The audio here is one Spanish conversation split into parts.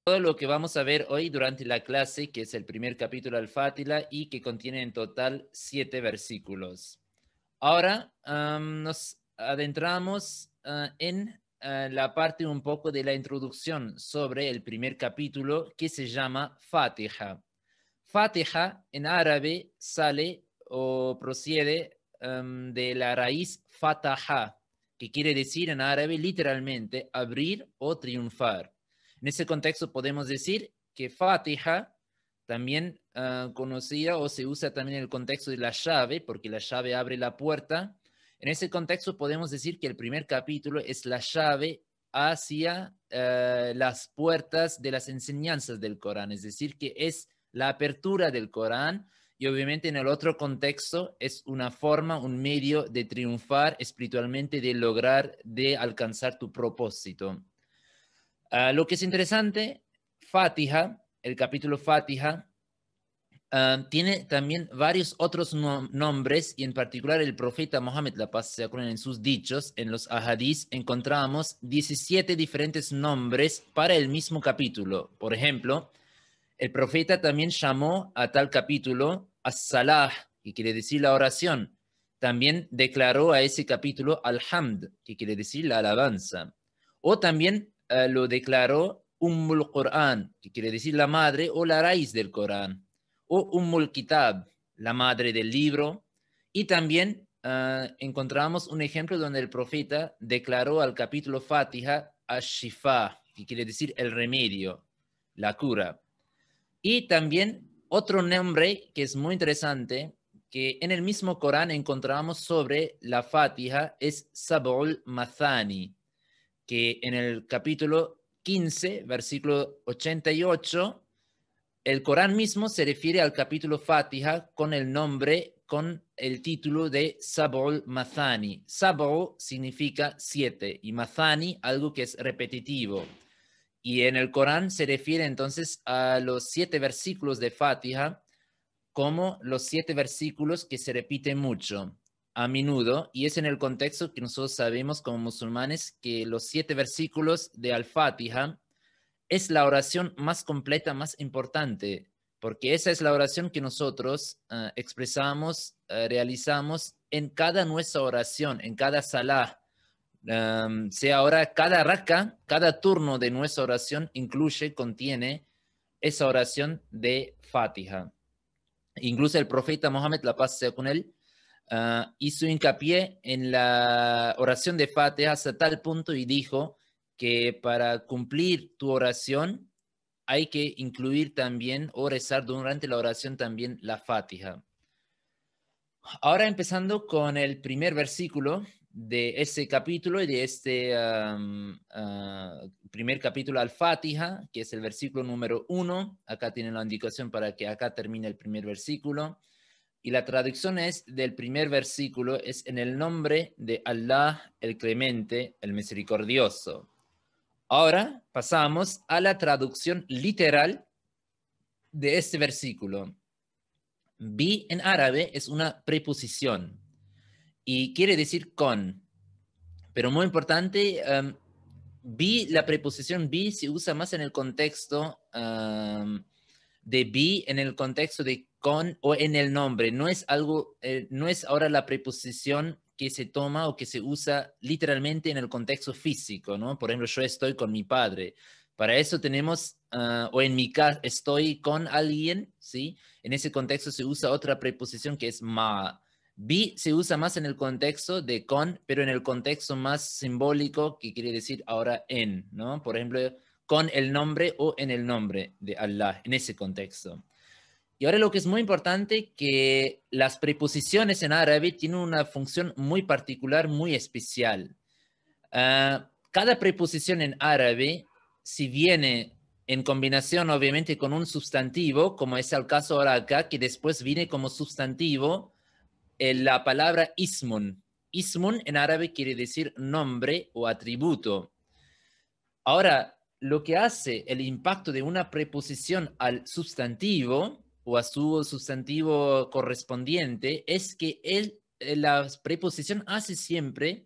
todo lo que vamos a ver hoy durante la clase, que es el primer capítulo del Fátiha y que contiene en total 7 versículos. Ahora nos adentramos en la parte un poco de la introducción sobre el primer capítulo que se llama Fatiha. Fatiha en árabe sale o procede de la raíz fataha, que quiere decir en árabe literalmente abrir o triunfar. En ese contexto podemos decir que Fatiha, también conocida o se usa también en el contexto de la llave, porque la llave abre la puerta. En ese contexto podemos decir que el primer capítulo es la llave hacia las puertas de las enseñanzas del Corán, es decir, que es la apertura del Corán, y obviamente en el otro contexto es una forma, un medio de triunfar espiritualmente, de lograr, de alcanzar tu propósito. Lo que es interesante, Fatiha, el capítulo Fatiha, tiene también varios otros nombres, y en particular el profeta Mohammed, la paz sea con él, en sus dichos, en los ahadís, encontramos 17 diferentes nombres para el mismo capítulo. Por ejemplo, el profeta también llamó a tal capítulo as-salah, que quiere decir la oración. También declaró a ese capítulo al-hamd, que quiere decir la alabanza. O también lo declaró Ummul Qur'an, que quiere decir la madre o la raíz del Corán. O Ummul Kitab, la madre del libro. Y también encontramos un ejemplo donde el profeta declaró al capítulo Fatiha ash-shifa, que quiere decir el remedio, la cura. Y también otro nombre que es muy interesante, que en el mismo Corán encontramos sobre la Fatiha, es Sab'ul Mathani, que en el capítulo 15, versículo 88, el Corán mismo se refiere al capítulo Fatiha con el nombre, con el título de Sab'ul Mathani. Sab'u significa 7 y Mathani algo que es repetitivo. Y en el Corán se refiere entonces a los 7 versículos de Fatiha como los 7 versículos que se repiten mucho, a menudo, y es en el contexto que nosotros sabemos como musulmanes que los 7 versículos de Al-Fatiha es la oración más completa, más importante, porque esa es la oración que nosotros expresamos, realizamos en cada nuestra oración, en cada salah. Sea ahora cada raka, cada turno de nuestra oración contiene esa oración de Fatiha. Incluso el profeta Mohammed, la paz sea con él, hizo hincapié en la oración de Fatiha hasta tal punto y dijo que para cumplir tu oración hay que incluir también o rezar durante la oración también la Fatiha. Ahora empezando con el primer versículo de este capítulo y de este primer capítulo al-Fatiha, que es el versículo número 1. Acá tienen la indicación para que acá termine el primer versículo. Y la traducción es del primer versículo, es en el nombre de Allah, el Clemente, el Misericordioso. Ahora pasamos a la traducción literal de este versículo. Bi en árabe es una preposición y quiere decir con. Pero muy importante, la preposición be se usa más en el contexto de be, en el contexto de con o en el nombre. No es algo, no es ahora la preposición que se toma o que se usa literalmente en el contexto físico, ¿no? Por ejemplo, yo estoy con mi padre. Para eso tenemos, o en mi caso, estoy con alguien, ¿sí? En ese contexto se usa otra preposición que es ma. Be se usa más en el contexto de con, pero en el contexto más simbólico, que quiere decir ahora en, ¿no? Por ejemplo, con el nombre o en el nombre de Allah, en ese contexto. Y ahora lo que es muy importante, que las preposiciones en árabe tienen una función muy particular, muy especial. Cada preposición en árabe, si viene en combinación obviamente con un sustantivo, como es el caso ahora acá, que después viene como sustantivo, la palabra ismun. Ismun en árabe quiere decir nombre o atributo. Ahora, lo que hace el impacto de una preposición al sustantivo o a su sustantivo correspondiente es que la preposición hace siempre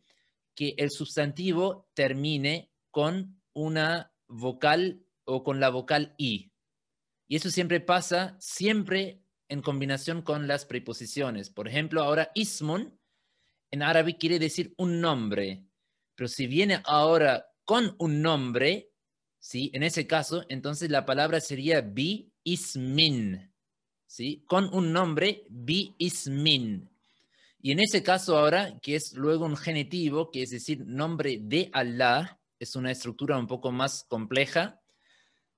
que el sustantivo termine con una vocal o con la vocal I. Y eso siempre pasa, siempre en combinación con las preposiciones. Por ejemplo, ahora ismun en árabe quiere decir un nombre, pero si viene ahora con un nombre, ¿sí? En ese caso, entonces la palabra sería bi ismin, ¿sí? Con un nombre, bi ismin. Y en ese caso ahora, que es luego un genitivo, que es decir, nombre de Allah, es una estructura un poco más compleja.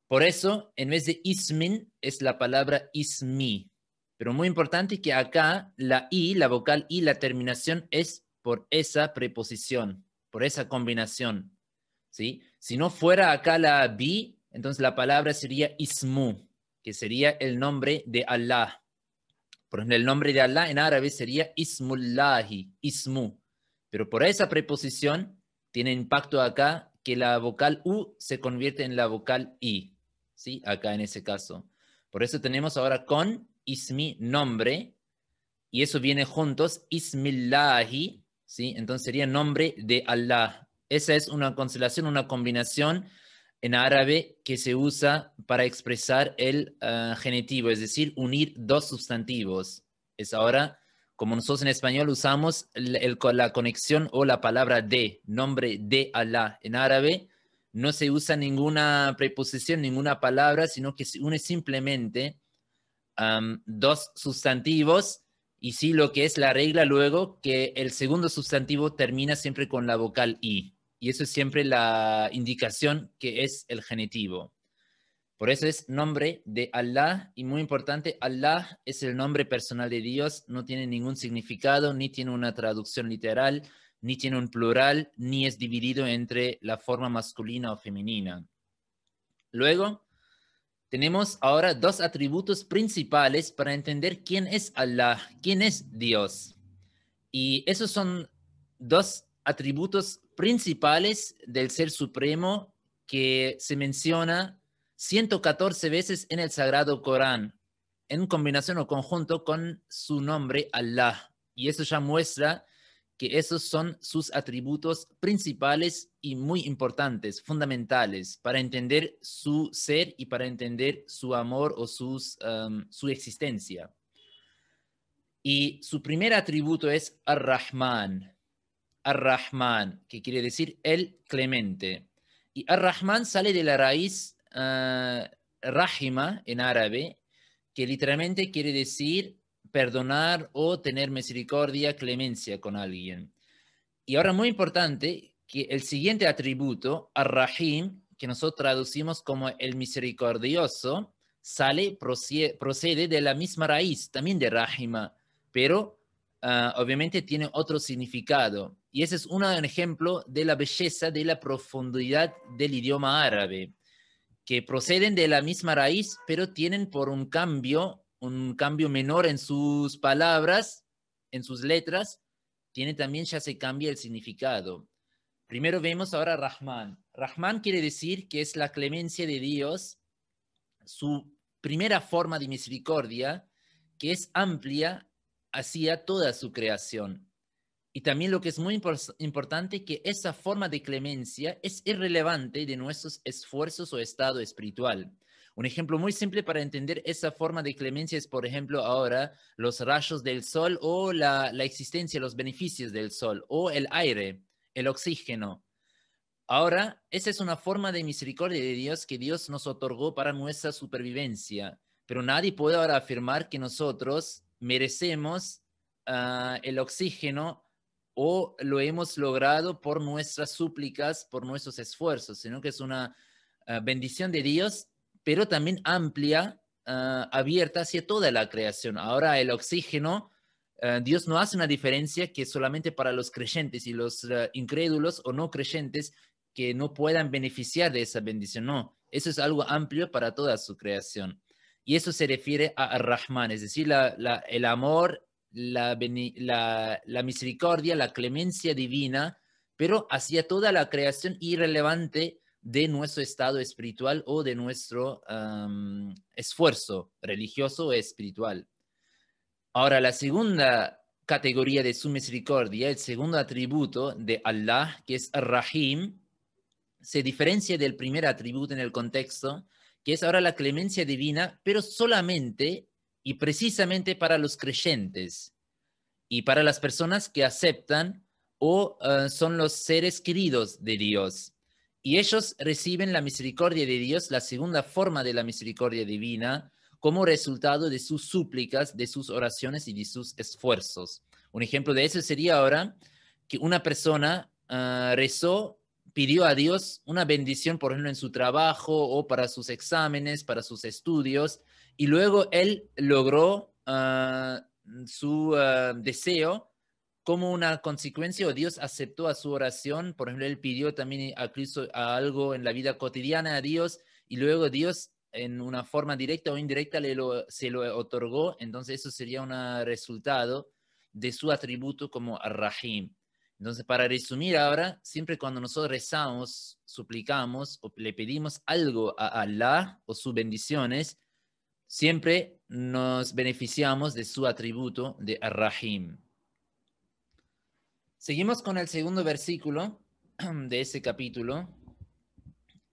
Por eso, en vez de ismin, es la palabra ismi. Pero muy importante que acá la I, la vocal I, la terminación es por esa preposición, por esa combinación. ¿Sí? Si no fuera acá la bi, entonces la palabra sería ismu, que sería el nombre de Allah. Por ejemplo, el nombre de Allah en árabe sería ismullahi, ismu. Pero por esa preposición tiene impacto acá que la vocal U se convierte en la vocal I. ¿Sí? Acá en ese caso. Por eso tenemos ahora con ismi, nombre, y eso viene juntos, ismillahi, ¿sí? Entonces sería nombre de Allah. Esa es una constelación, una combinación en árabe que se usa para expresar el genitivo, es decir, unir dos sustantivos. Es ahora, como nosotros en español usamos la conexión o la palabra de, nombre de Allah. En árabe no se usa ninguna preposición, ninguna palabra, sino que se une simplemente dos sustantivos y sí lo que es la regla luego, que el segundo sustantivo termina siempre con la vocal I. Y eso es siempre la indicación que es el genitivo. Por eso es nombre de Allah y muy importante, Allah es el nombre personal de Dios, no tiene ningún significado, ni tiene una traducción literal, ni tiene un plural, ni es dividido entre la forma masculina o femenina. Luego, tenemos ahora dos atributos principales para entender quién es Allah, quién es Dios. Y esos son dos atributos principales del Ser Supremo que se menciona 114 veces en el Sagrado Corán, en combinación o conjunto con su nombre Allah. Y eso ya muestra que esos son sus atributos principales y muy importantes, fundamentales, para entender su ser y para entender su amor o su existencia. Y su primer atributo es Ar-Rahman. Ar-Rahman, que quiere decir el clemente. Y Ar-Rahman sale de la raíz Rahima en árabe, que literalmente quiere decir perdonar o tener misericordia, clemencia con alguien. Y ahora muy importante que el siguiente atributo, Ar-Rahim, que nosotros traducimos como el misericordioso, procede de la misma raíz, también de Rahima, pero obviamente tiene otro significado. Y ese es un ejemplo de la belleza, de la profundidad del idioma árabe, que proceden de la misma raíz, pero tienen por un cambio menor en sus palabras, en sus letras, tiene también ya se cambia el significado. Primero vemos ahora Rahman. Rahman quiere decir que es la clemencia de Dios, su primera forma de misericordia, que es amplia hacia toda su creación. Y también lo que es muy importante, que esa forma de clemencia es irrelevante de nuestros esfuerzos o estado espiritual. Un ejemplo muy simple para entender esa forma de clemencia es, por ejemplo, ahora los rayos del sol o la existencia, los beneficios del sol o el aire, el oxígeno. Ahora, esa es una forma de misericordia de Dios que Dios nos otorgó para nuestra supervivencia. Pero nadie puede ahora afirmar que nosotros merecemos el oxígeno o lo hemos logrado por nuestras súplicas, por nuestros esfuerzos, sino que es una bendición de Dios, pero también amplia, abierta hacia toda la creación. Ahora el oxígeno, Dios no hace una diferencia que solamente para los creyentes y los incrédulos o no creyentes que no puedan beneficiar de esa bendición, no. Eso es algo amplio para toda su creación. Y eso se refiere a Rahman, es decir, el amor, la misericordia, la clemencia divina, pero hacia toda la creación irrelevante de nuestro estado espiritual o de nuestro esfuerzo religioso o espiritual. Ahora, la segunda categoría de su misericordia, el segundo atributo de Allah, que es Ar-Rahim, se diferencia del primer atributo en el contexto, que es ahora la clemencia divina, pero solamente y precisamente para los creyentes y para las personas que aceptan o son los seres queridos de Dios. Y ellos reciben la misericordia de Dios, la segunda forma de la misericordia divina, como resultado de sus súplicas, de sus oraciones y de sus esfuerzos. Un ejemplo de eso sería ahora que una persona rezó, pidió a Dios una bendición, por ejemplo, en su trabajo o para sus exámenes, para sus estudios, y luego él logró su deseo como una consecuencia, o Dios aceptó a su oración. Por ejemplo, él pidió también a Cristo a algo en la vida cotidiana a Dios, y luego Dios en una forma directa o indirecta se lo otorgó. Entonces eso sería un resultado de su atributo como Ar-Rahim. Entonces, para resumir ahora, siempre cuando nosotros rezamos, suplicamos o le pedimos algo a Allah o sus bendiciones, siempre nos beneficiamos de su atributo de Ar-Rahim. Seguimos con el segundo versículo de ese capítulo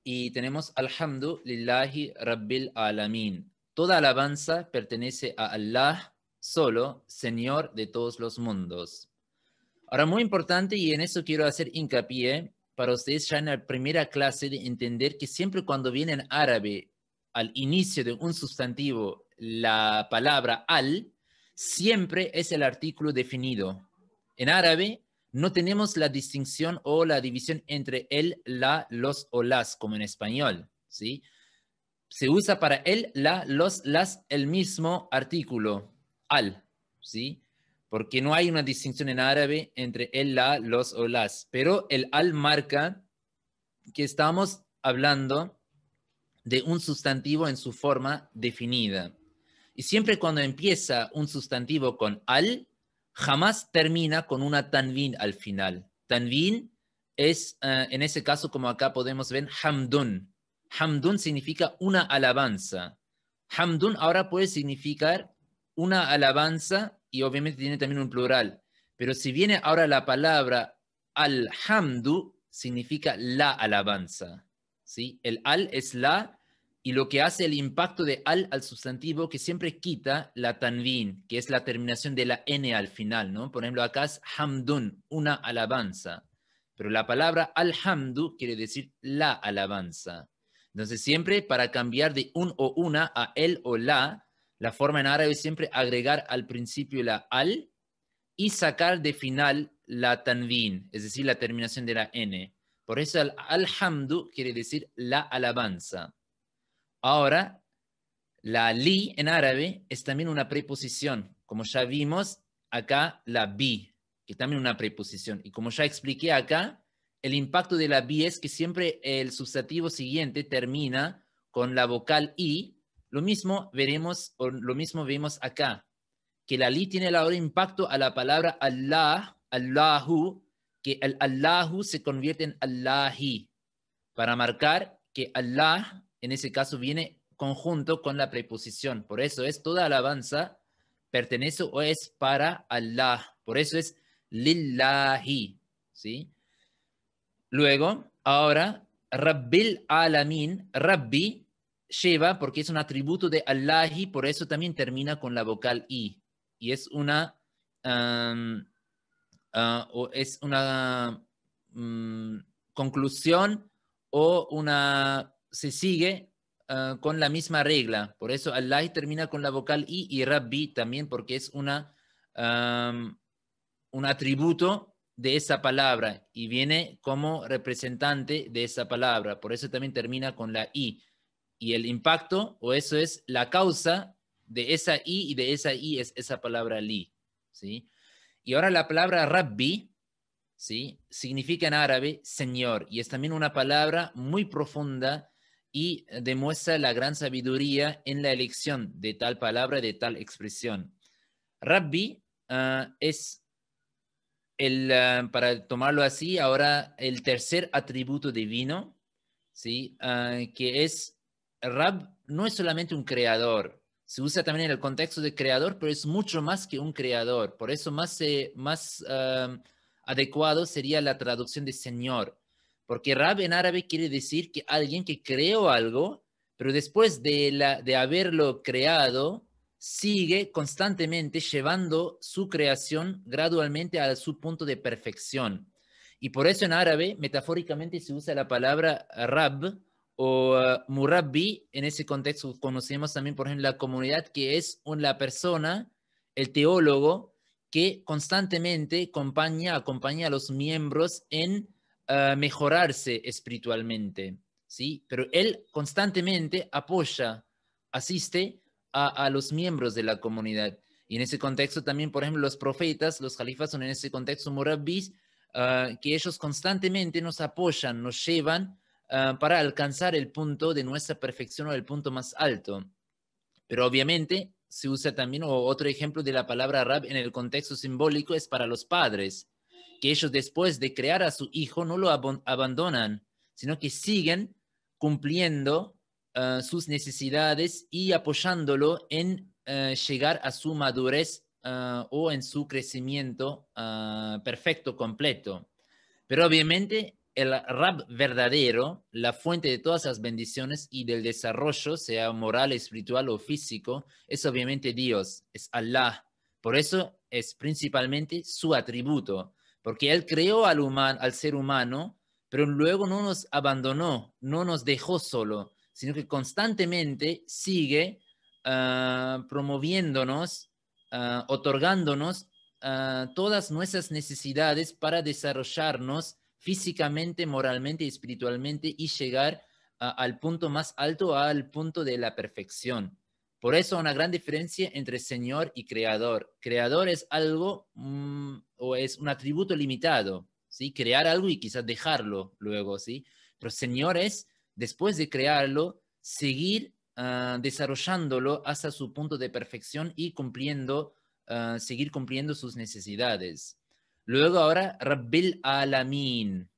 y tenemos Alhamdu lillahi rabbil alamin. Toda alabanza pertenece a Allah solo, Señor de todos los mundos. Ahora, muy importante, y en eso quiero hacer hincapié para ustedes ya en la primera clase, de entender que siempre cuando viene en árabe al inicio de un sustantivo la palabra al, siempre es el artículo definido. En árabe no tenemos la distinción o la división entre el, la, los o las, como en español, ¿sí? Se usa para el, la, los, las, el mismo artículo, al, ¿sí? Porque no hay una distinción en árabe entre el, la, los o las, pero el al marca que estamos hablando de un sustantivo en su forma definida. Y siempre cuando empieza un sustantivo con al, jamás termina con una tanvin al final. Tanvin es, en ese caso, como acá podemos ver, hamdun. Hamdun significa una alabanza. Hamdun ahora puede significar una alabanza y obviamente tiene también un plural. Pero si viene ahora la palabra alhamdu, significa la alabanza. ¿Sí? El al es la, y lo que hace el impacto de al sustantivo, que siempre quita la tanvin, que es la terminación de la n al final, ¿no? Por ejemplo, acá es hamdun, una alabanza. Pero la palabra alhamdu quiere decir la alabanza. Entonces, siempre para cambiar de un o una a el o la forma en árabe es siempre agregar al principio la al y sacar de final la tanvin, es decir, la terminación de la n. Por eso el alhamdu quiere decir la alabanza. Ahora, la li en árabe es también una preposición. Como ya vimos, acá la bi, que también es una preposición. Y como ya expliqué acá, el impacto de la bi es que siempre el sustantivo siguiente termina con la vocal i. Lo mismo veremos, o lo mismo vemos acá, que la li tiene ahora impacto a la palabra Allah, Allahu, que el Allahu se convierte en Allahi, para marcar que Allah, en ese caso, viene conjunto con la preposición. Por eso es toda alabanza pertenece o es para Allah. Por eso es lillahi, ¿sí? Luego, ahora, Rabbil alamin, Rabbi, lleva, porque es un atributo de Allahi, por eso también termina con la vocal i. Y es una, conclusión o se sigue con la misma regla. Por eso Allah termina con la vocal i y Rabbi también, porque es un atributo de esa palabra y viene como representante de esa palabra. Por eso también termina con la i. Y el impacto, o eso es la causa de esa i, y de esa i es esa palabra li, ¿sí? Y ahora la palabra Rabbi, ¿sí? Significa en árabe Señor, y es también una palabra muy profunda y demuestra la gran sabiduría en la elección de tal palabra, de tal expresión. Rabbi es para tomarlo así, ahora el tercer atributo divino, ¿sí? Que es Rab, no es solamente un creador, se usa también en el contexto de creador, pero es mucho más que un creador. Por eso más adecuado sería la traducción de Señor. porque Rab en árabe quiere decir que alguien que creó algo, pero después de haberlo creado, sigue constantemente llevando su creación gradualmente a su punto de perfección. Y por eso en árabe, metafóricamente, se usa la palabra Rab o Murabbi. En ese contexto conocemos también, por ejemplo, la comunidad, que es la persona, el teólogo, que constantemente acompaña a los miembros en mejorarse espiritualmente, ¿sí? Pero él constantemente apoya, asiste a los miembros de la comunidad. Y en ese contexto también, por ejemplo, los profetas, los califas son en ese contexto murabbis, que ellos constantemente nos apoyan, nos llevan para alcanzar el punto de nuestra perfección o el punto más alto. Pero obviamente se usa también, o otro ejemplo de la palabra Rab en el contexto simbólico es para los padres, que ellos después de crear a su hijo no lo abandonan, sino que siguen cumpliendo sus necesidades y apoyándolo en llegar a su madurez o en su crecimiento perfecto, completo. Pero obviamente el Rab verdadero, la fuente de todas las bendiciones y del desarrollo, sea moral, espiritual o físico, es obviamente Dios, es Allah. Por eso es principalmente su atributo, porque Él creó al ser humano, pero luego no nos abandonó, no nos dejó solo, sino que constantemente sigue promoviéndonos, otorgándonos todas nuestras necesidades para desarrollarnos físicamente, moralmente y espiritualmente y llegar al punto más alto, al punto de la perfección. Por eso una gran diferencia entre Señor y Creador. Creador es algo o es un atributo limitado, ¿sí? Crear algo y quizás dejarlo luego, ¿sí? Pero Señor es, después de crearlo, seguir desarrollándolo hasta su punto de perfección y seguir cumpliendo sus necesidades. Luego ahora, Rabbil Alamin.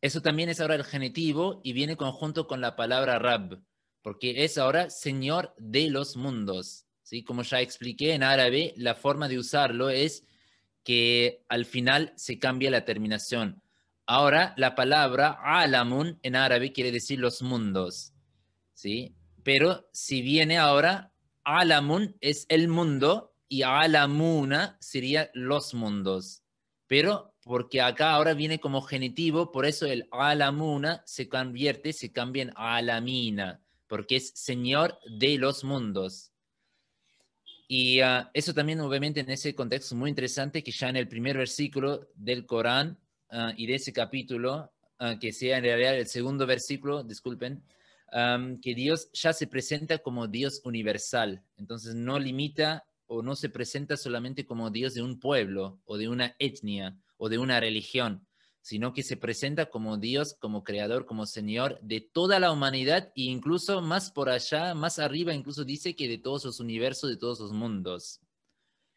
Eso también es ahora el genitivo y viene conjunto con la palabra Rab, porque es ahora Señor de los mundos. ¿Sí? Como ya expliqué en árabe, la forma de usarlo es que al final se cambia la terminación. Ahora la palabra Alamun en árabe quiere decir los mundos. ¿Sí? Pero si viene ahora, Alamun es el mundo y Alamuna sería los mundos. Pero porque acá ahora viene como genitivo, por eso el Alamuna se cambia en Alamina, porque es Señor de los mundos. Y eso también obviamente en ese contexto muy interesante, que ya en el primer versículo del Corán y de ese capítulo, que sea en realidad el segundo versículo, disculpen, que Dios ya se presenta como Dios universal. Entonces no limita o no se presenta solamente como Dios de un pueblo o de una etnia o de una religión, sino que se presenta como Dios, como creador, como Señor de toda la humanidad e incluso más por allá, más arriba, incluso dice que de todos los universos, de todos los mundos.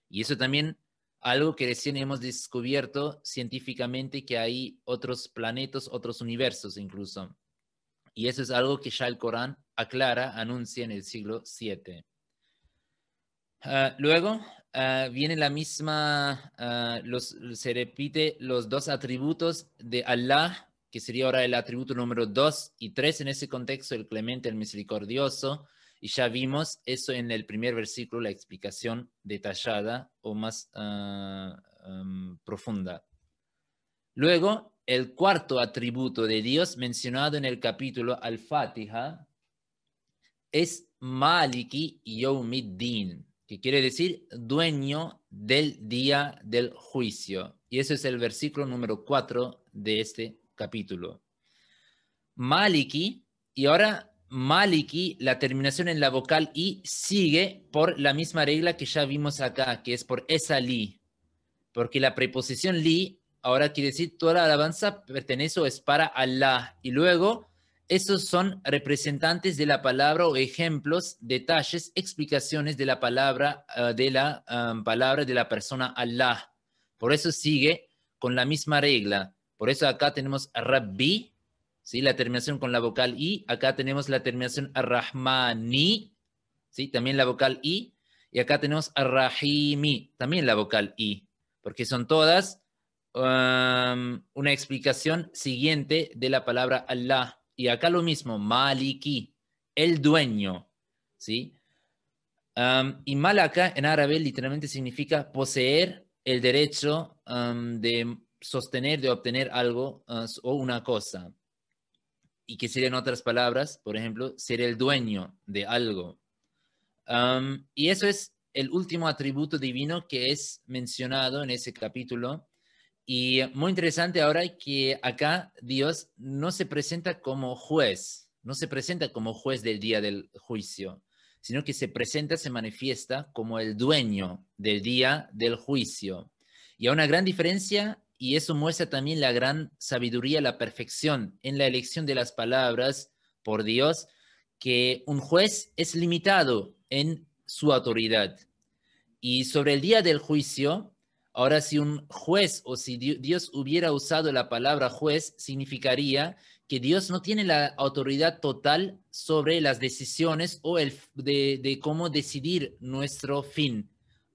Y eso también algo que recién hemos descubierto científicamente, que hay otros planetas, otros universos incluso. Y eso es algo que ya el Corán aclara, anuncia en el siglo VII. Luego viene la misma, se repite los dos atributos de Allah, que sería ahora el atributo número 2 y 3 en ese contexto, el clemente, el misericordioso, y ya vimos eso en el primer versículo, la explicación detallada o más profunda. Luego, el cuarto atributo de Dios mencionado en el capítulo Al-Fatiha es Maliki Yawmiddin, que quiere decir dueño del día del juicio. Y ese es el versículo número 4 de este capítulo. Maliki, y ahora Maliki, la terminación en la vocal I sigue por la misma regla que ya vimos acá, que es por esa li, porque la preposición li ahora quiere decir toda la alabanza pertenece o es para Allah, y luego esos son representantes de la palabra o ejemplos, detalles, explicaciones de la palabra palabra de la persona Allah. Por eso sigue con la misma regla. Por eso acá tenemos Rabbi, ¿sí? La terminación con la vocal I. Acá tenemos la terminación Ar-Rahmani, ¿sí? También la vocal I. Y acá tenemos Ar-Rahimi, también la vocal I. Porque son todas una explicación siguiente de la palabra Allah. Y acá lo mismo, Maliki, el dueño, ¿sí? Y Malaka en árabe literalmente significa poseer el derecho de sostener, de obtener algo o una cosa. Y que serían otras palabras, por ejemplo, ser el dueño de algo. Y eso es el último atributo divino que es mencionado en ese capítulo. Y muy interesante ahora que acá Dios no se presenta como juez, no se presenta como juez del día del juicio, sino que se presenta, se manifiesta como el dueño del día del juicio. Y hay una gran diferencia, y eso muestra también la gran sabiduría, la perfección en la elección de las palabras por Dios, que un juez es limitado en su autoridad. Y sobre el día del juicio, ahora si un juez o si Dios hubiera usado la palabra juez, significaría que Dios no tiene la autoridad total sobre las decisiones o de cómo decidir nuestro fin.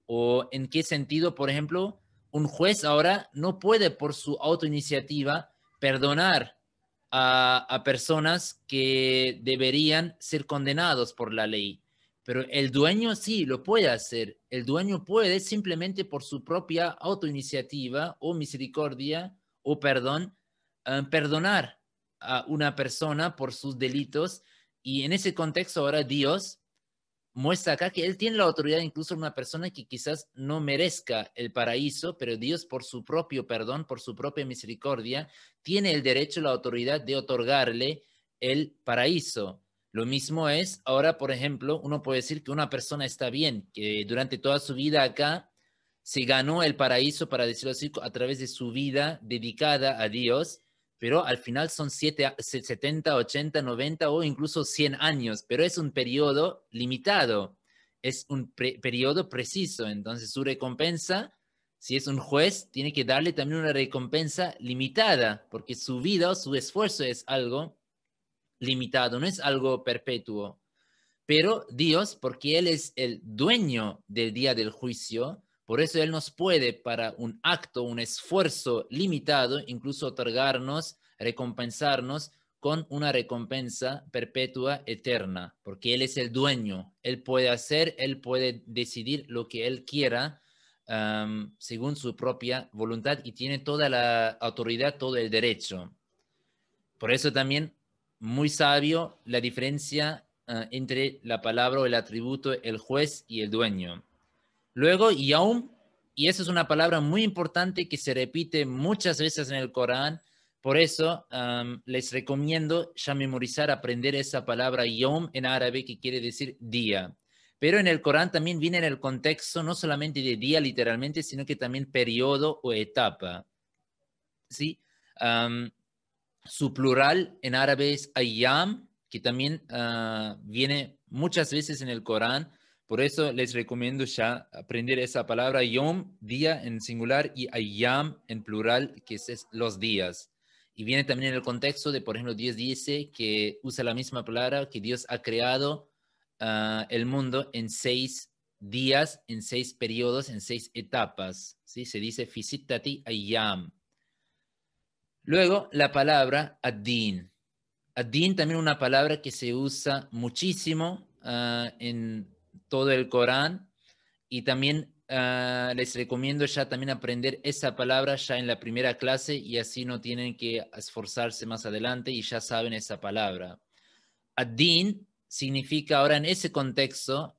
O en qué sentido, por ejemplo, un juez ahora no puede por su autoiniciativa perdonar a personas que deberían ser condenados por la ley. Pero el dueño sí lo puede hacer. El dueño puede simplemente por su propia autoiniciativa o misericordia o perdón, perdonar a una persona por sus delitos. Y en ese contexto ahora Dios muestra acá que él tiene la autoridad incluso de una persona que quizás no merezca el paraíso, pero Dios por su propio perdón, por su propia misericordia, tiene el derecho, la autoridad de otorgarle el paraíso. Lo mismo es, ahora, por ejemplo, uno puede decir que una persona está bien, que durante toda su vida acá se ganó el paraíso, para decirlo así, a través de su vida dedicada a Dios, pero al final son 70, 80, 90 o incluso 100 años, pero es un periodo limitado, es un periodo preciso, entonces su recompensa, si es un juez, tiene que darle también una recompensa limitada, porque su vida o su esfuerzo es algo limitado, no es algo perpetuo. Pero Dios, porque Él es el dueño del día del juicio, por eso Él nos puede, para un acto, un esfuerzo limitado, incluso otorgarnos, recompensarnos con una recompensa perpetua, eterna, porque Él es el dueño. Él puede hacer, Él puede decidir lo que Él quiera según su propia voluntad y tiene toda la autoridad, todo el derecho. Por eso también muy sabio la diferencia entre la palabra o el atributo, el juez y el dueño. Luego, Yaum, y esa es una palabra muy importante que se repite muchas veces en el Corán. Por eso les recomiendo ya memorizar, aprender esa palabra Yaum en árabe, que quiere decir día. Pero en el Corán también viene en el contexto no solamente de día literalmente, sino que también periodo o etapa. ¿Sí? Su plural en árabe es ayyam, que también viene muchas veces en el Corán. Por eso les recomiendo ya aprender esa palabra yom, día en singular, y ayyam en plural, que es los días. Y viene también en el contexto de, por ejemplo, Dios dice que usa la misma palabra, que Dios ha creado el mundo en 6 días, en 6 periodos, en 6 etapas. ¿Sí? Se dice fisitati ayyam. Luego, la palabra ad-din. Ad-din también una palabra que se usa muchísimo en todo el Corán y también les recomiendo ya también aprender esa palabra ya en la primera clase y así no tienen que esforzarse más adelante y ya saben esa palabra. Ad-din significa ahora en ese contexto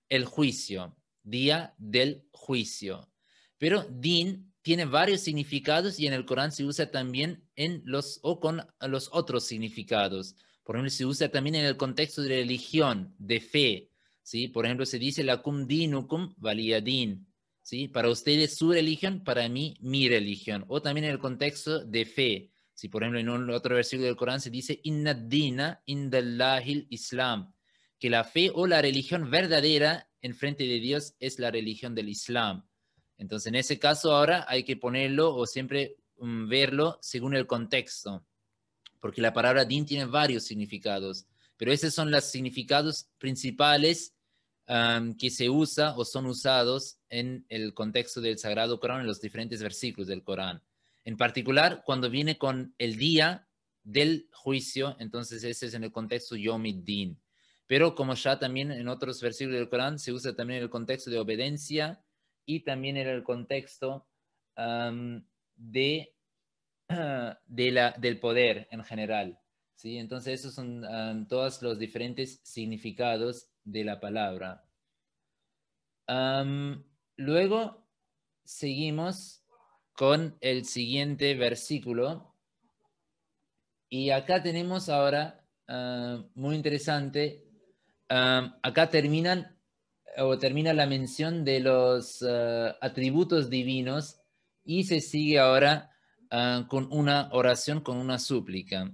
el juicio, día del juicio. Pero din tiene varios significados y en el Corán se usa también en los o con los otros significados. Por ejemplo, se usa también en el contexto de religión, de fe. ¿Sí? Por ejemplo, se dice lakum dinukum waliyadin. ¿Sí? Para ustedes su religión, para mí mi religión. O también en el contexto de fe. ¿Sí? Por ejemplo, en un otro versículo del Corán se dice inna dina indallahil islam, que la fe o la religión verdadera en frente de Dios es la religión del Islam. Entonces, en ese caso ahora hay que ponerlo o siempre verlo según el contexto, porque la palabra din tiene varios significados, pero esos son los significados principales que se usa o son usados en el contexto del Sagrado Corán, en los diferentes versículos del Corán. En particular, cuando viene con el día del juicio, entonces ese es en el contexto Yom Din. Pero como ya también en otros versículos del Corán se usa también en el contexto de obediencia y también en el contexto del poder en general. ¿Sí? Entonces esos son todos los diferentes significados de la palabra. Luego seguimos con el siguiente versículo. Y acá tenemos ahora, muy interesante, acá termina la mención de los atributos divinos y se sigue ahora con una oración, con una súplica.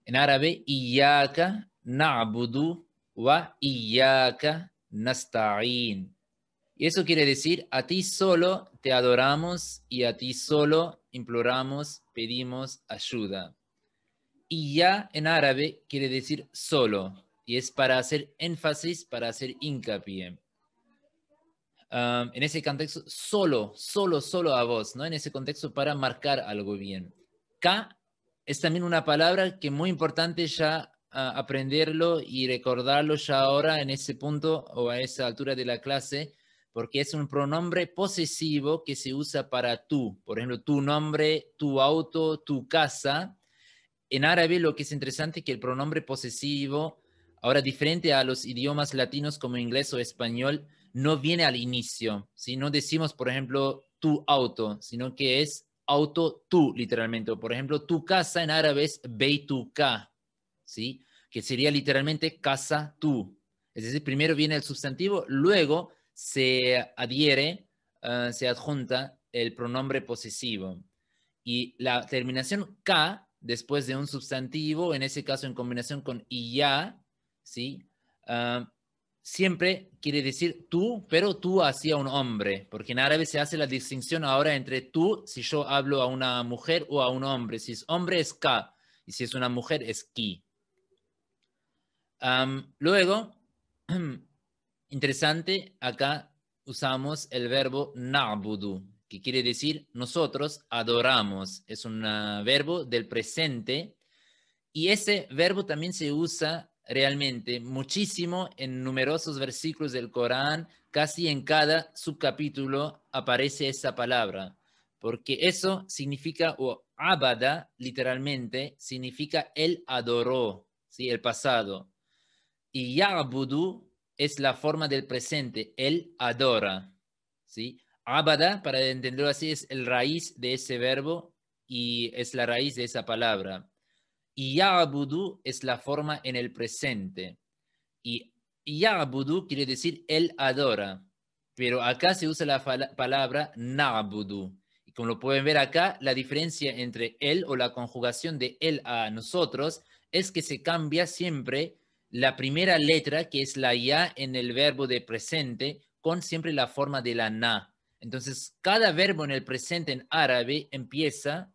En árabe, Iyaka na'budu wa Iyaka nasta'in. Y eso quiere decir, a ti solo te adoramos y a ti solo imploramos, pedimos ayuda. Y ya en árabe quiere decir solo, y es para hacer énfasis, para hacer hincapié. En ese contexto, solo a vos, ¿no? En ese contexto para marcar algo bien. Ka es también una palabra que es muy importante ya aprenderlo y recordarlo ya ahora en ese punto o a esa altura de la clase, porque es un pronombre posesivo que se usa para tú. Por ejemplo, tu nombre, tu auto, tu casa. En árabe lo que es interesante es que el pronombre posesivo, ahora diferente a los idiomas latinos como inglés o español, no viene al inicio, ¿sí? No decimos, por ejemplo, tu auto, sino que es auto tú, literalmente. O, por ejemplo, tu casa en árabe es beituka, ¿sí? Que sería literalmente casa tú. Es decir, primero viene el sustantivo, luego se adhiere, se adjunta el pronombre posesivo. Y la terminación ka, después de un sustantivo, en ese caso en combinación con ya, ¿sí? Siempre quiere decir tú, pero tú hacia un hombre, porque en árabe se hace la distinción ahora entre tú, si yo hablo a una mujer o a un hombre. Si es hombre es ka, y si es una mujer es ki. Luego, interesante, acá usamos el verbo na'budu, que quiere decir nosotros adoramos. Es un verbo del presente y ese verbo también se usa realmente muchísimo en numerosos versículos del Corán. Casi en cada subcapítulo aparece esa palabra, porque eso significa, o abada, literalmente, significa él adoró, ¿sí? El pasado. Y ya'budu es la forma del presente, él adora, ¿sí? Abada, para entenderlo así, es el raíz de ese verbo y es la raíz de esa palabra. Y ya'budu es la forma en el presente. Y ya'budu quiere decir él adora, pero acá se usa la palabra na'budu. Y como lo pueden ver acá, la diferencia entre él o la conjugación de él a nosotros es que se cambia siempre la primera letra, que es la ya en el verbo de presente, con siempre la forma de la na. Entonces, cada verbo en el presente en árabe empieza,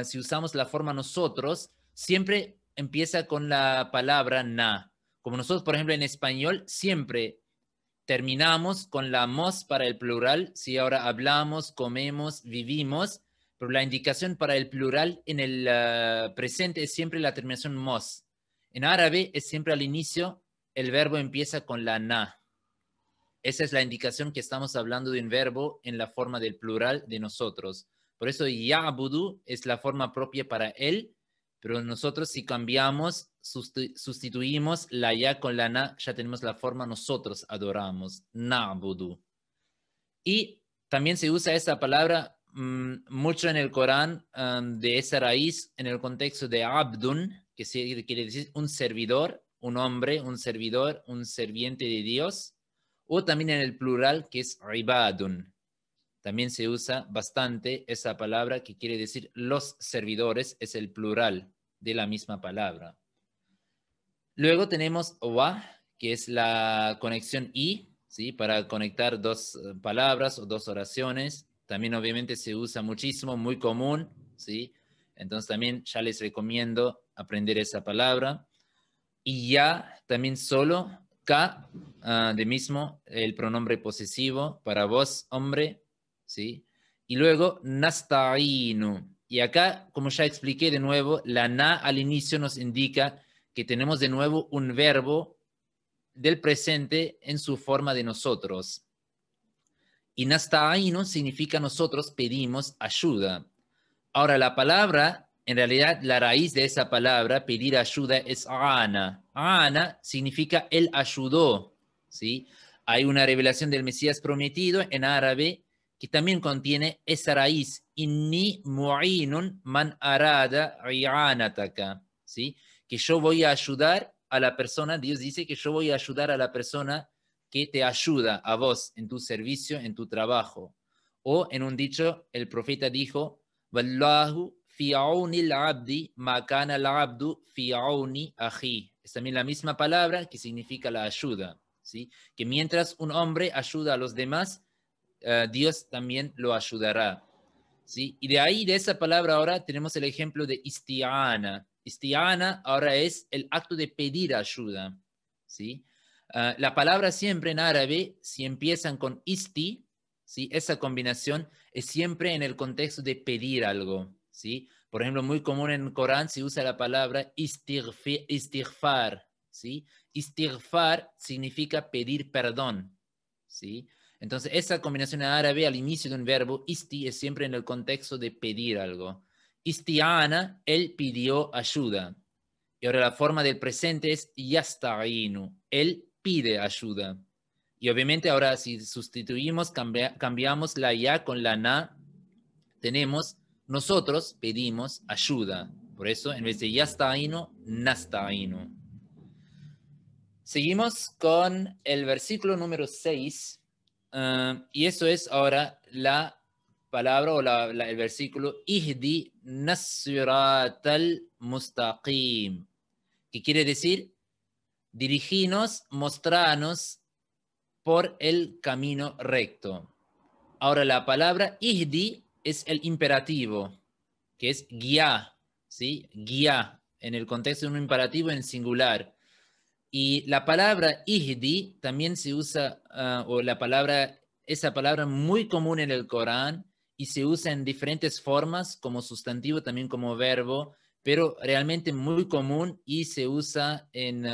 si usamos la forma nosotros, siempre empieza con la palabra na. Como nosotros, por ejemplo, en español, siempre terminamos con la mos para el plural, si ahora hablamos, comemos, vivimos, pero la indicación para el plural en el presente es siempre la terminación mos. En árabe es siempre al inicio, el verbo empieza con la na. Esa es la indicación que estamos hablando de un verbo en la forma del plural de nosotros. Por eso ya'budu es la forma propia para él, pero nosotros si cambiamos, sustituimos la ya con la na, ya tenemos la forma nosotros adoramos, na'budu. Y también se usa esa palabra mucho en el Corán, de esa raíz en el contexto de abdun, que quiere decir un servidor, un hombre, un servidor, un serviente de Dios, o también en el plural que es ibadun. También se usa bastante esa palabra que quiere decir los servidores, es el plural de la misma palabra. Luego tenemos wa, que es la conexión y, ¿sí? Para conectar dos palabras o dos oraciones. También obviamente se usa muchísimo, muy común, ¿sí? Entonces también ya les recomiendo aprender esa palabra. Y ya también solo, Ka, de mismo, el pronombre posesivo para vos, hombre, ¿sí? Y luego, nasta'inu. Y acá, como ya expliqué de nuevo, la na al inicio nos indica que tenemos de nuevo un verbo del presente en su forma de nosotros. Y nasta'inu significa nosotros pedimos ayuda. Ahora, la palabra, en realidad, la raíz de esa palabra, pedir ayuda, es ana. Ana significa él ayudó, ¿sí? Hay una revelación del Mesías prometido en árabe que también contiene esa raíz. Inni mu'inun man arada i'anataka, ¿sí? Que yo voy a ayudar a la persona, Dios dice que yo voy a ayudar a la persona que te ayuda a vos en tu servicio, en tu trabajo. O en un dicho, el profeta dijo, Wallahu fi auni al-abdi ma kana al-abdu fi auni aji. Es también la misma palabra que significa la ayuda, ¿sí? Que mientras un hombre ayuda a los demás, Dios también lo ayudará, ¿sí? Y de ahí, de esa palabra ahora, tenemos el ejemplo de isti'ana. Isti'ana ahora es el acto de pedir ayuda, ¿sí? La palabra siempre en árabe, si empiezan con isti, ¿sí? Esa combinación es siempre en el contexto de pedir algo, ¿sí? Por ejemplo, muy común en el Corán se usa la palabra istighfar, ¿sí? Istighfar significa pedir perdón, ¿sí? Entonces, esa combinación en árabe al inicio de un verbo, isti, es siempre en el contexto de pedir algo. Isti'ana, él pidió ayuda. Y ahora la forma del presente es yasta'inu, él pide ayuda. Y obviamente ahora si sustituimos, cambiamos la ya con la na, tenemos nosotros pedimos ayuda. Por eso en vez de yasta'inu, nasta'inu. Seguimos con el versículo número 6. Y eso es ahora la palabra o el versículo Ihdi nasiratal mustaqim, que quiere decir diriginos, mostranos por el camino recto. Ahora la palabra Ihdi es el imperativo, que es guía, ¿sí? Guía, en el contexto de un imperativo en singular. Y la palabra ihdi también se usa, o esa palabra muy común en el Corán y se usa en diferentes formas, como sustantivo, también como verbo, pero realmente muy común y se usa en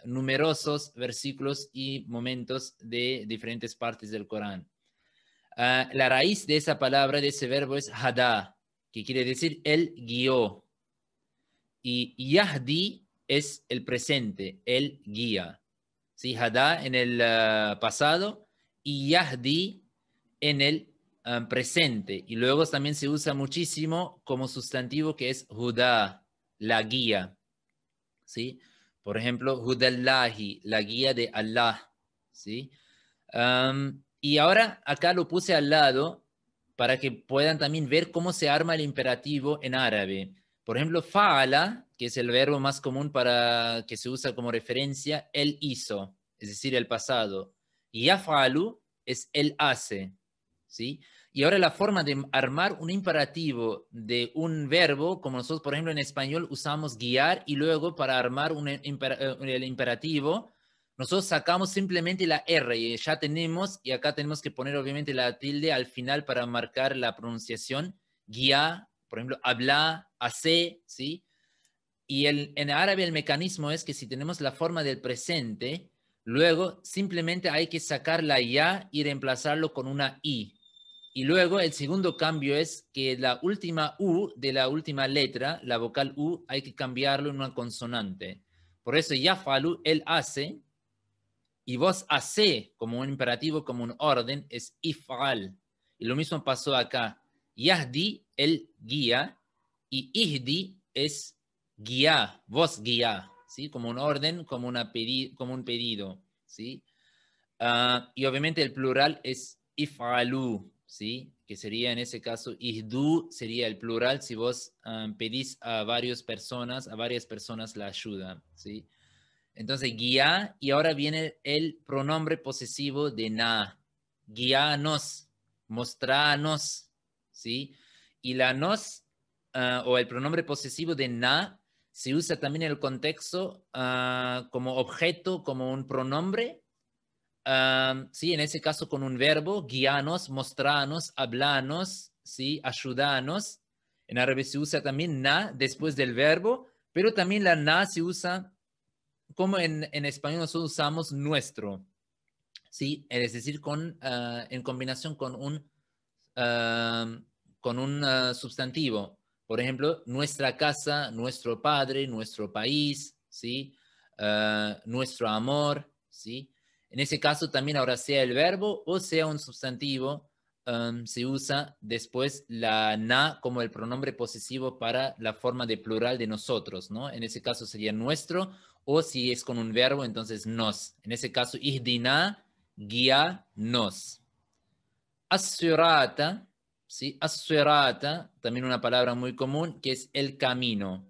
numerosos versículos y momentos de diferentes partes del Corán. La raíz de esa palabra, de ese verbo, es hada, que quiere decir él guió. Y Yahdi es el presente, el guía. ¿Sí? Hada en el pasado y Yahdi en el presente. Y luego también se usa muchísimo como sustantivo que es Huda, la guía. ¿Sí? Por ejemplo, Hudallahi, la guía de Allah. ¿Sí? Y ahora acá lo puse al lado para que puedan también ver cómo se arma el imperativo en árabe. Por ejemplo, fa'ala, que es el verbo más común para que se usa como referencia, él hizo, es decir, el pasado. Y yaf'alu es él hace, ¿sí? Y ahora la forma de armar un imperativo de un verbo, como nosotros, por ejemplo, en español usamos guiar y luego para armar el imperativo, nosotros sacamos simplemente la R y ya tenemos, y acá tenemos que poner obviamente la tilde al final para marcar la pronunciación. Guía, por ejemplo, habla, hace, ¿sí? Y en árabe el mecanismo es que si tenemos la forma del presente, luego simplemente hay que sacar la ya y reemplazarlo con una i. Y luego el segundo cambio es que la última U de la última letra, la vocal U, hay que cambiarlo en una consonante. Por eso yafalu, él hace, y vos hace como un imperativo, como un orden, es if'al. Y lo mismo pasó acá. Yahdi, él guía, y ihdi es guía, vos guía, ¿sí? Como un orden, como un pedido, ¿sí? Y obviamente el plural es if'alu, ¿sí? Que sería en ese caso, ihdu sería el plural si vos pedís a varias personas la ayuda, ¿sí? Entonces, guía, y ahora viene el pronombre posesivo de na. Guíanos, mostranos, ¿sí? Y la nos, o el pronombre posesivo de na, se usa también en el contexto como objeto, como un pronombre. Sí, en ese caso con un verbo, guíanos, mostranos, hablanos, ¿sí? Ayudanos. En árabe se usa también na después del verbo, pero también la na se usa como en español nosotros usamos nuestro, ¿sí? Es decir, en combinación con un sustantivo. Por ejemplo, nuestra casa, nuestro padre, nuestro país, ¿sí? Nuestro amor, ¿sí? En ese caso también ahora sea el verbo o sea un sustantivo, se usa después la na como el pronombre posesivo para la forma de plural de nosotros, ¿no? En ese caso sería nuestro, o si es con un verbo, entonces nos. En ese caso, ihdina, guía, nos. As-sirata, ¿sí? As-sirata, también una palabra muy común, que es el camino.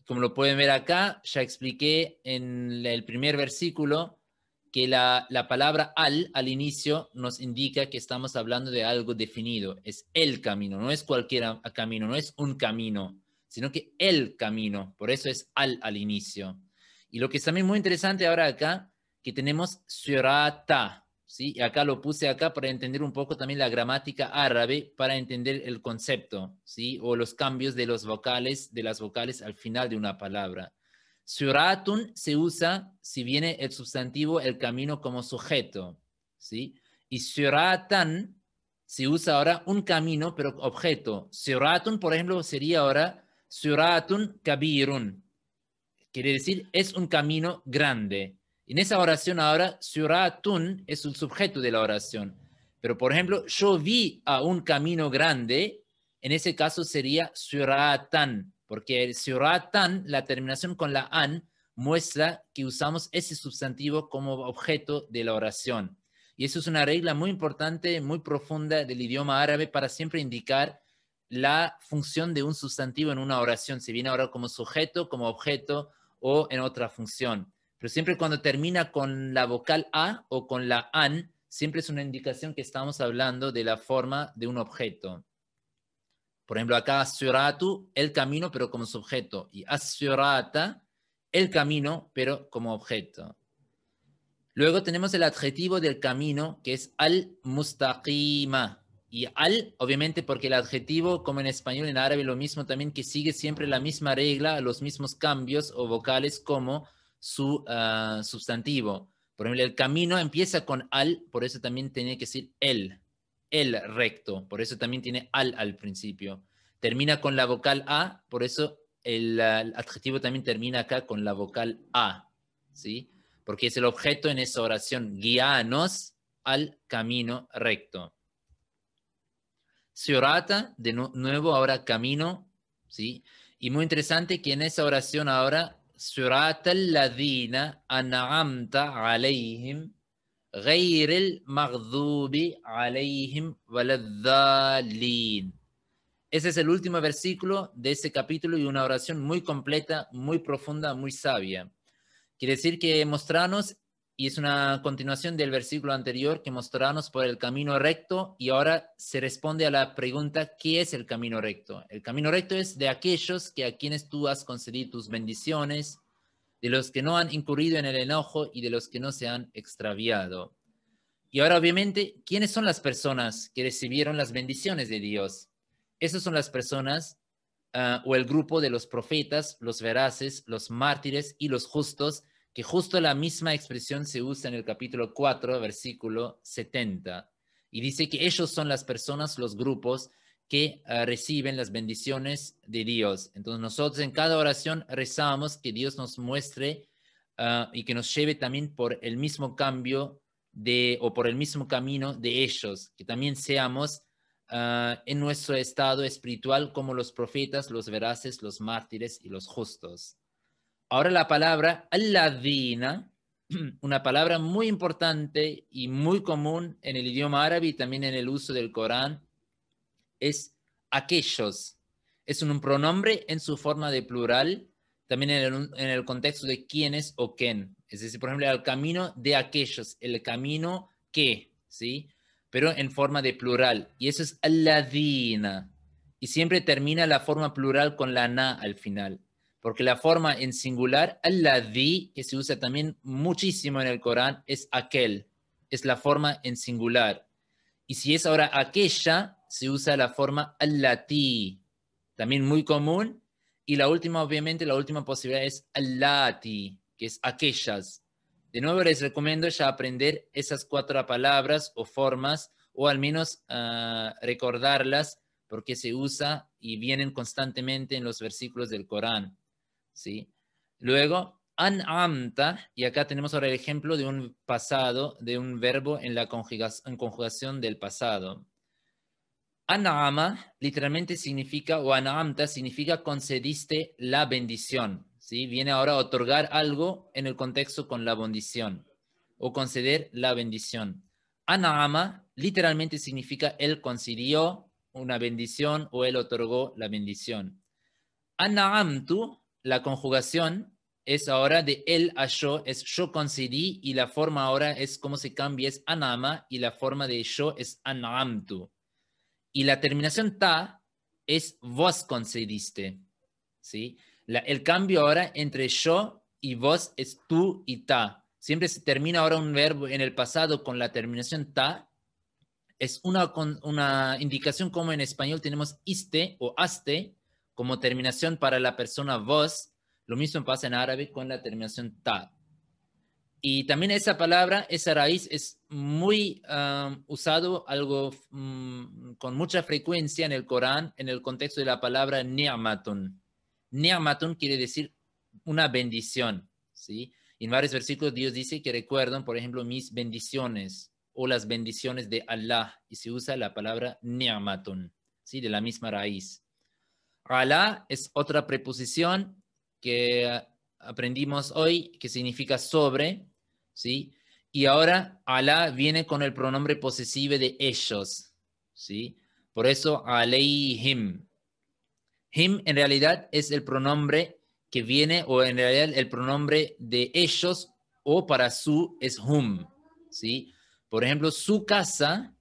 Como lo pueden ver acá, ya expliqué en el primer versículo que la palabra al inicio nos indica que estamos hablando de algo definido. Es el camino, no es cualquier camino, no es un camino, sino que el camino. Por eso es al inicio. Y lo que es también muy interesante ahora acá, que tenemos sirata, ¿sí? Y acá lo puse acá para entender un poco también la gramática árabe, para entender el concepto, ¿sí? O los cambios de las vocales al final de una palabra. Suratun se usa si viene el sustantivo, el camino como sujeto, ¿sí? Y suratan se usa ahora un camino, pero objeto. Suratun, por ejemplo, sería ahora suratun kabirun. Quiere decir, es un camino grande. En esa oración ahora, suratun es el sujeto de la oración. Pero, por ejemplo, yo vi a un camino grande, en ese caso sería suratan, porque el suratan, la terminación con la an, muestra que usamos ese sustantivo como objeto de la oración. Y eso es una regla muy importante, muy profunda del idioma árabe para siempre indicar la función de un sustantivo en una oración. Si viene ahora como sujeto, como objeto, o en otra función. Pero siempre cuando termina con la vocal A o con la AN, siempre es una indicación que estamos hablando de la forma de un objeto. Por ejemplo, acá asuratu, el camino, pero como sujeto. Y asurata, el camino, pero como objeto. Luego tenemos el adjetivo del camino, que es al-mustaqima. Y al, obviamente, porque el adjetivo, como en español, en árabe, lo mismo también, que sigue siempre la misma regla, los mismos cambios o vocales como su sustantivo. Por ejemplo, el camino empieza con al, por eso también tiene que decir el recto, por eso también tiene al principio. Termina con la vocal a, por eso el adjetivo también termina acá con la vocal a, ¿sí? Porque es el objeto en esa oración, guíanos al camino recto. Siorata, de nuevo ahora camino, ¿sí? Y muy interesante que en esa oración ahora, Siorata alladhina an'amta alayhim غير المغضوب عليهم ولا الضالين. Ese es el último versículo de ese capítulo y una oración muy completa, muy profunda, muy sabia. Quiere decir que mostrarnos, y es una continuación del versículo anterior, que mostrarnos por el camino recto, y ahora se responde a la pregunta, ¿qué es el camino recto? El camino recto es de aquellos que a quienes tú has concedido tus bendiciones, de los que no han incurrido en el enojo y de los que no se han extraviado. Y ahora, obviamente, ¿quiénes son las personas que recibieron las bendiciones de Dios? Esas son las personas o el grupo de los profetas, los veraces, los mártires y los justos, que justo la misma expresión se usa en el capítulo 4, versículo 70. Y dice que ellos son las personas, los grupos que reciben las bendiciones de Dios. Entonces nosotros en cada oración rezamos que Dios nos muestre y que nos lleve también por el mismo cambio o por el mismo camino de ellos, que también seamos en nuestro estado espiritual como los profetas, los veraces, los mártires y los justos. Ahora la palabra alladhina, una palabra muy importante y muy común en el idioma árabe y también en el uso del Corán, es aquellos. Es un pronombre en su forma de plural, también en el contexto de quiénes o quién. Es decir, por ejemplo, el camino de aquellos, el camino que, ¿sí? Pero en forma de plural. Y eso es alladina. Y siempre termina la forma plural con la na al final. porque la forma en singular, alladhi, que se usa también muchísimo en el Corán, es aquel, es la forma en singular. Y si es ahora aquella, se usa la forma allati, también muy común. Y la última, obviamente, la última posibilidad es allati, que es aquellas. De nuevo les recomiendo ya aprender esas 4 palabras o formas, o al menos recordarlas, porque se usa y vienen constantemente en los versículos del Corán. ¿Sí? Luego, an'amta, y acá tenemos ahora el ejemplo de un pasado, de un verbo en la conjugación del pasado. An'ama literalmente significa, o an'amta significa concediste la bendición, ¿sí? Viene ahora a otorgar algo en el contexto con la bendición, o conceder la bendición. An'ama literalmente significa él concedió una bendición o él otorgó la bendición. An'amtu, la conjugación es ahora de él a yo, es yo concedí, y la forma ahora es como se cambia, es an'ama, y la forma de yo es an'amtu. Y la terminación ta es vos concediste, ¿sí? El cambio ahora entre yo y vos es tú y ta. Siempre se termina ahora un verbo en el pasado con la terminación ta. Es una indicación como en español tenemos iste o aste como terminación para la persona vos. Lo mismo pasa en árabe con la terminación ta. Y también esa palabra, esa raíz es muy usado algo con mucha frecuencia en el Corán en el contexto de la palabra ni'matun. Ni'matun quiere decir una bendición, ¿sí? Y en varios versículos Dios dice que recuerdan, por ejemplo, mis bendiciones o las bendiciones de Allah, y se usa la palabra ni'matun, ¿sí? De la misma raíz. Alá es otra preposición que aprendimos hoy, que significa sobre, ¿sí? Y ahora Alá viene con el pronombre posesivo de ellos, ¿sí? Por eso alayhim. Him en realidad es el pronombre que viene, o en realidad el pronombre de ellos, o para su es hum, ¿sí? Por ejemplo, su casa,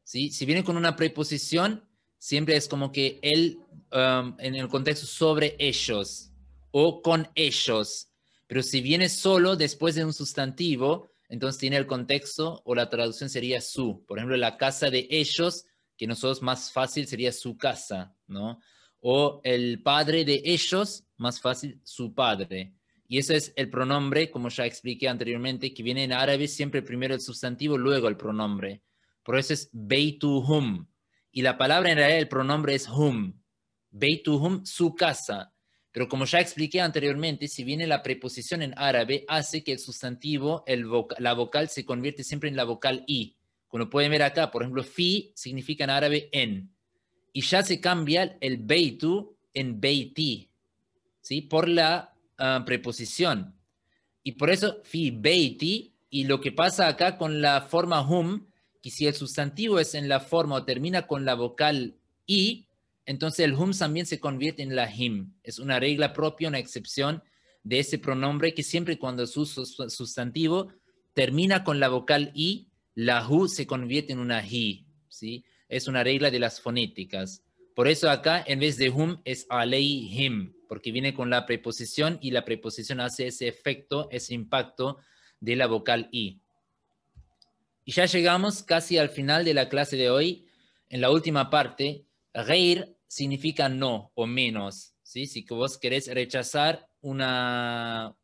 ¿sí? Si viene con una preposición, siempre es como que él, en el contexto sobre ellos o con ellos. Pero si viene solo después de un sustantivo, entonces tiene el contexto o la traducción sería su. Por ejemplo, la casa de ellos, que nosotros más fácil sería su casa, ¿no? O el padre de ellos, más fácil, su padre. Y ese es el pronombre, como ya expliqué anteriormente, que viene en árabe siempre primero el sustantivo, luego el pronombre. Por eso es Beituhum. Y la palabra en realidad, el pronombre es hum. Beituhum, su casa. Pero como ya expliqué anteriormente, si viene la preposición en árabe, hace que el sustantivo, la vocal se convierte siempre en la vocal i. Como pueden ver acá, por ejemplo, fi significa en árabe en. Y ya se cambia el beitu en beiti, ¿sí? Por la preposición. Y por eso fi beiti, y lo que pasa acá con la forma hum, que si el sustantivo es en la forma o termina con la vocal i, entonces el hum también se convierte en la him. Es una regla propia, una excepción de ese pronombre que siempre cuando su sustantivo termina con la vocal i, la hu se convierte en una hi, ¿sí? Es una regla de las fonéticas. Por eso acá, en vez de hum, es alayhim, porque viene con la preposición y la preposición hace ese efecto, ese impacto de la vocal i. Y ya llegamos casi al final de la clase de hoy. En la última parte, ghair significa no o menos, ¿sí? Si vos querés rechazar una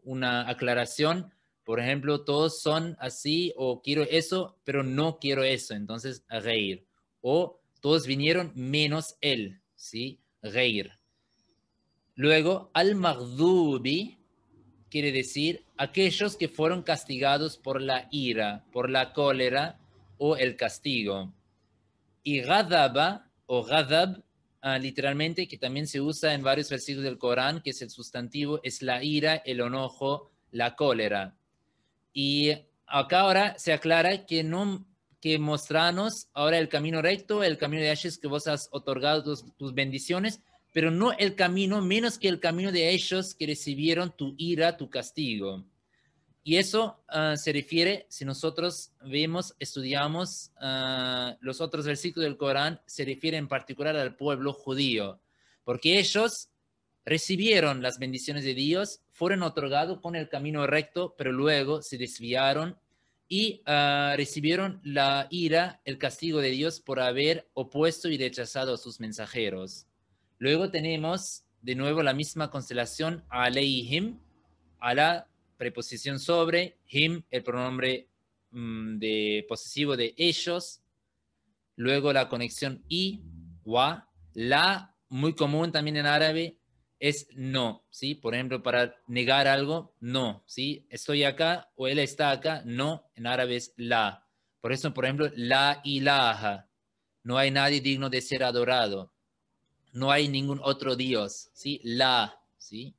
aclaración, por ejemplo, todos son así o quiero eso, pero no quiero eso, entonces ghair. O todos vinieron menos él, ¿sí? Ghair. Luego, al-maghdubi quiere decir aquellos que fueron castigados por la ira, por la cólera o el castigo. Y ghadaba o ghadab, literalmente, que también se usa en varios versículos del Corán, que es el sustantivo, es la ira, el enojo, la cólera. Y acá ahora se aclara que no, que mostranos ahora el camino recto, el camino de ellos que vos has otorgado tus bendiciones, pero no el camino, menos que el camino de ellos que recibieron tu ira, tu castigo. Y eso se refiere, si nosotros vemos, estudiamos los otros versículos del Corán, se refiere en particular al pueblo judío, porque ellos recibieron las bendiciones de Dios, fueron otorgados con el camino recto, pero luego se desviaron y recibieron la ira, el castigo de Dios por haber opuesto y rechazado a sus mensajeros. Luego tenemos de nuevo la misma constelación, aleihim, a la preposición sobre, him, el pronombre de posesivo de ellos, luego la conexión y, wa, la, muy común también en árabe, es no, ¿sí? Por ejemplo, para negar algo, no, ¿sí? Estoy acá o él está acá, no, en árabe es la. Por eso, por ejemplo, la ilaha, no hay nadie digno de ser adorado, no hay ningún otro Dios, ¿sí? La, ¿sí?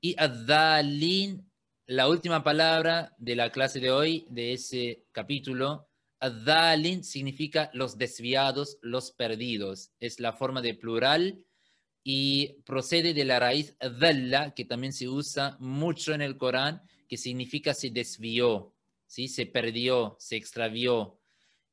Y adalin, la última palabra de la clase de hoy, de ese capítulo, adalin significa los desviados, los perdidos. Es la forma de plural y procede de la raíz dhalla, que también se usa mucho en el Corán, que significa se desvió, ¿sí? Se perdió, se extravió.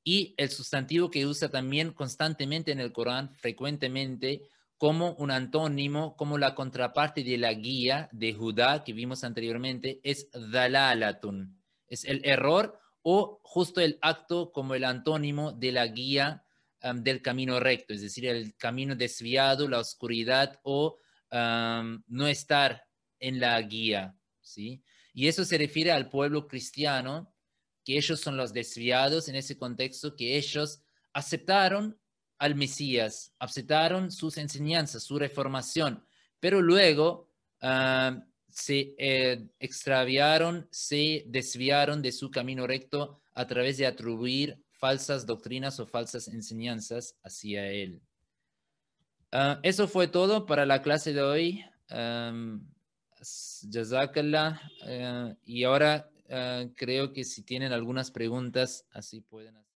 Y el sustantivo que usa también constantemente en el Corán, frecuentemente, como un antónimo, como la contraparte de la guía de Judá que vimos anteriormente, es dalalatun. Es el error o justo el acto como el antónimo de la guía del camino recto, es decir, el camino desviado, la oscuridad o no estar en la guía, ¿sí? Y eso se refiere al pueblo cristiano, que ellos son los desviados en ese contexto, que ellos aceptaron al Mesías, aceptaron sus enseñanzas, su reformación, pero luego se extraviaron, se desviaron de su camino recto a través de atribuir falsas doctrinas o falsas enseñanzas hacia él. Eso fue todo para la clase de hoy. Jazakallah. Y ahora creo que si tienen algunas preguntas, así pueden hacer.